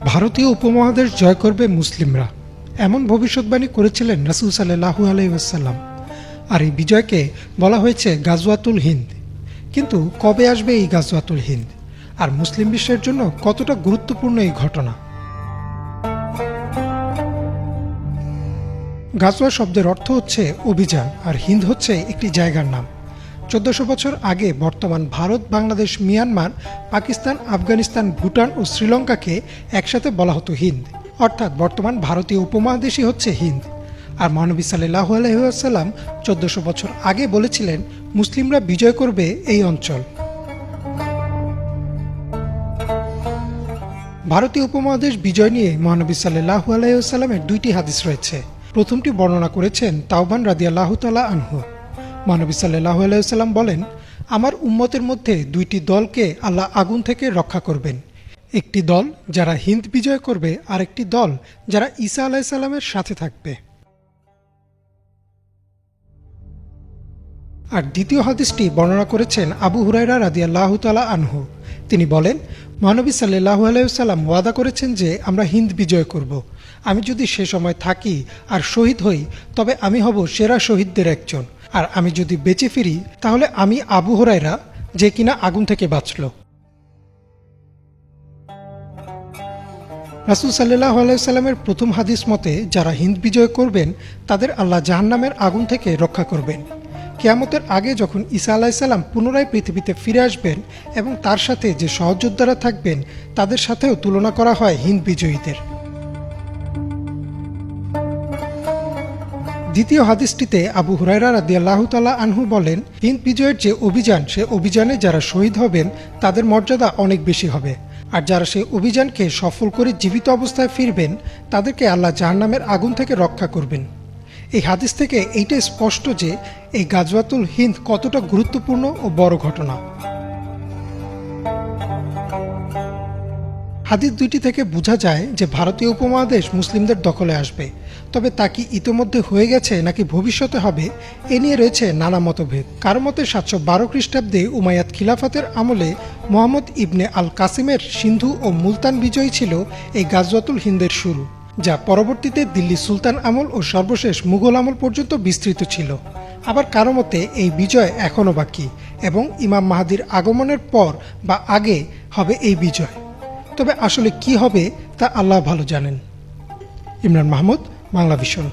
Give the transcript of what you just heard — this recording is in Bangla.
ভারতীয় উপমহাদেশ জয় করবে মুসলিমরা, এমন ভবিষ্যৎবাণী করেছিলেন রাসূল সাল্লাল্লাহু আলাইহি ওয়াসাল্লাম। আর এই বিজয়কে বলা হয়েছে গাজওয়াতুল হিন্দ। কিন্তু কবে আসবে এই গাজওয়াতুল হিন্দ, আর মুসলিম বিশ্বের জন্য কতটা গুরুত্বপূর্ণ এই ঘটনা? গাজওয়া শব্দের অর্থ হচ্ছে অভিযান, আর হিন্দ হচ্ছে একটি জায়গার নাম। 1400 বছর আগে বর্তমান ভারত, বাংলাদেশ, মিয়ানমার, পাকিস্তান, আফগানিস্তান, ভুটান ও শ্রীলঙ্কাকে একসাথে বলা হতো হিন্দ, অর্থাৎ বর্তমান ভারতীয় উপমহাদেশই হচ্ছে হিন্দ। আর মহানবী সাল্লাল্লাহু আলাইহি ওয়াসাল্লাম 1400 বছর আগে বলেছিলেন মুসলিমরা বিজয় করবে এই অঞ্চল। ভারতীয় উপমহাদেশ বিজয় নিয়ে মহানবী সাল্লাল্লাহু আলাইহি ওয়াসাল্লামের দুইটি হাদিস রয়েছে। প্রথমটি বর্ণনা করেছেন তাওবান রাদিয়াল্লাহু তাআলা আনহু। মহানবী সাল্লাল্লাহু আলাইহি ওয়াসাল্লাম বলেন, আমার উম্মতের মধ্যে দুইটি দলকে আল্লাহ আগুন থেকে রক্ষা করবেন। একটি দল যারা হিন্দ বিজয় করবে, আর একটি দল যারা ঈসা আলাইহিস সালামের সাথে থাকবে। আর দ্বিতীয় হাদিসটি বর্ণনা করেছেন আবু হুরায়রা রাদিয়াল্লাহু তাআলা আনহু। তিনি বলেন, মহানবী সাল্লাল্লাহু আলাইহি ওয়াসাল্লাম ওয়াদা করেছেন যে আমরা হিন্দ বিজয় করব। আমি যদি সে সময় থাকি আর শহীদ হই, তবে আমি হব সেরা শহীদদের একজন। আর আমি যদি বেঁচে ফিরি, তাহলে আমি আবু হুরায়রা, যে কিনা আগুন থেকে বাঁচল। রাসূল সাল্লাল্লাহু আলাইহি ওয়াসাল্লামের প্রথম হাদিস মতে যারা হিন্দ বিজয় করবেন তাদের আল্লাহ জাহান্নামের আগুন থেকে রক্ষা করবেন। কিয়ামতের আগে যখন ঈসা আলাইহিস সালাম পুনরায় পৃথিবীতে ফিরে আসবেন এবং তার সাথে যে সহযোদ্ধারা থাকবেন তাদের সাথেও তুলনা করা হয় হিন্দ বিজয়ীদের। দ্বিতীয় হাদিসটিতে আবু হুরায়রা রাদিয়াল্লাহু তাআলা আনহু বলেন, হিন্দ বিজয়ের যে অভিযান, সে অভিযানে যারা শহীদ হবেন তাদের মর্যাদা অনেক বেশি হবে। আর যারা সেই অভিযানকে সফল করে জীবিত অবস্থায় ফিরবেন তাদেরকে আল্লাহ জাহান্নামের আগুন থেকে রক্ষা করবেন। এই হাদিস থেকে এইটা স্পষ্ট যে এই গাজওয়াতুল হিন্দ কতটা গুরুত্বপূর্ণ ও বড় ঘটনা। হাদিস দুইটি থেকে বোঝা যায় যে ভারতীয় উপমহাদেশ মুসলিমদের দখলে আসবে। তবে তা কি ইতোমধ্যে হয়ে গেছে নাকি ভবিষ্যতে হবে, এ নিয়ে রয়েছে নানা মতভেদ। কারো মতে 712 খ্রিস্টাব্দে উমাইয়াদ খিলাফতের আমলে মুহাম্মদ ইবনে আল কাসিমের সিন্ধু ও মুলতান বিজয় ছিল এই গাজওয়াতুল হিন্দের শুরু, যা পরবর্তীতে দিল্লি সুলতান আমল ও সর্বশেষ মুঘল আমল পর্যন্ত বিস্তৃত ছিল। আবার কারো মতে এই বিজয় এখনও বাকি এবং ইমাম মাহদির আগমনের পর বা আগে হবে এই বিজয়। তবে আসলে কি হবে তা আল্লাহ ভালো জানেন। ইমরান মাহমুদ, বাংলা ভিশন।